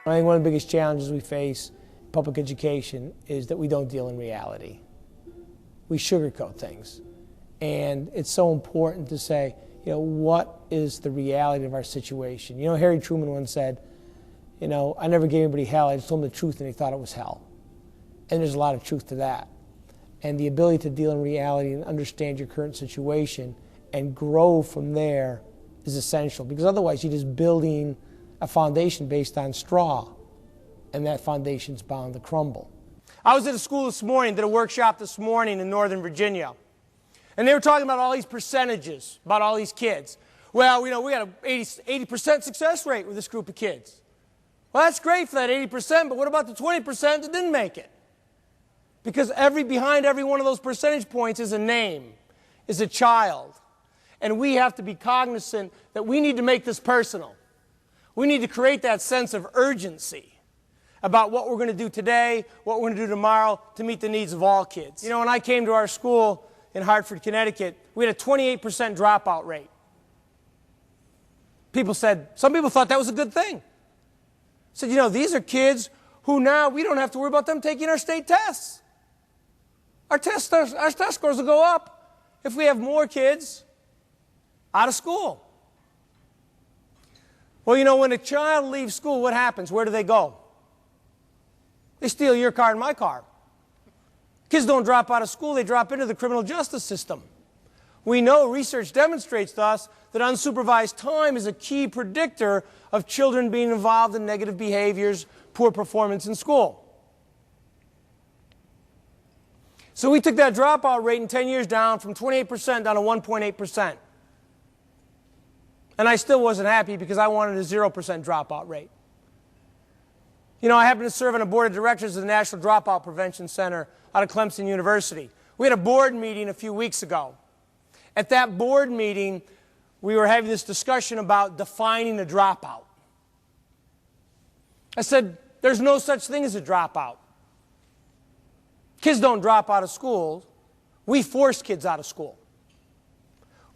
I think one of the biggest challenges we face in public education is that we don't deal in reality. We sugarcoat things. And it's so important to say, what is the reality of our situation? Harry Truman once said, I never gave anybody hell, I just told them the truth and they thought it was hell. And there's a lot of truth to that. And the ability to deal in reality and understand your current situation and grow from there is essential, because otherwise you're just building a foundation based on straw, and that foundation's bound to crumble. I was at a school this morning, did a workshop this morning in Northern Virginia, and they were talking about all these percentages, about all these kids. Well, we got an 80% success rate with this group of kids. Well, that's great for that 80%, but what about the 20% that didn't make it? Because behind every one of those percentage points is a name, is a child. And we have to be cognizant that we need to make this personal. We need to create that sense of urgency about what we're going to do today, what we're going to do tomorrow to meet the needs of all kids. When I came to our school in Hartford, Connecticut, we had a 28% dropout rate. Some people thought that was a good thing. Said, these are kids who now we don't have to worry about them taking our state tests. Our test scores will go up if we have more kids out of school. Well, when a child leaves school, what happens? Where do they go? They steal your car and my car. Kids don't drop out of school, they drop into the criminal justice system. We know, research demonstrates to us, that unsupervised time is a key predictor of children being involved in negative behaviors, poor performance in school. So we took that dropout rate in 10 years down from 28% down to 1.8%. And I still wasn't happy because I wanted a 0% dropout rate. I happen to serve on a board of directors of the National Dropout Prevention Center out of Clemson University. We had a board meeting a few weeks ago. At that board meeting, we were having this discussion about defining a dropout. I said, there's no such thing as a dropout. Kids don't drop out of school. We force kids out of school.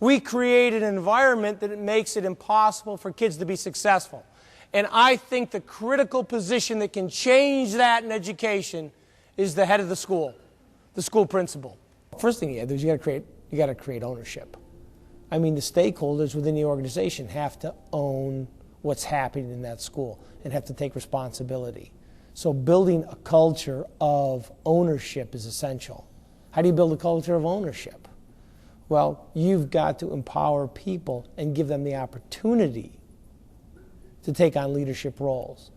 We create an environment that makes it impossible for kids to be successful. And I think the critical position that can change that in education is the head of the school principal. First thing you have to do is you got to create ownership. The stakeholders within the organization have to own what's happening in that school and have to take responsibility. So building a culture of ownership is essential. How do you build a culture of ownership? Well, you've got to empower people and give them the opportunity to take on leadership roles.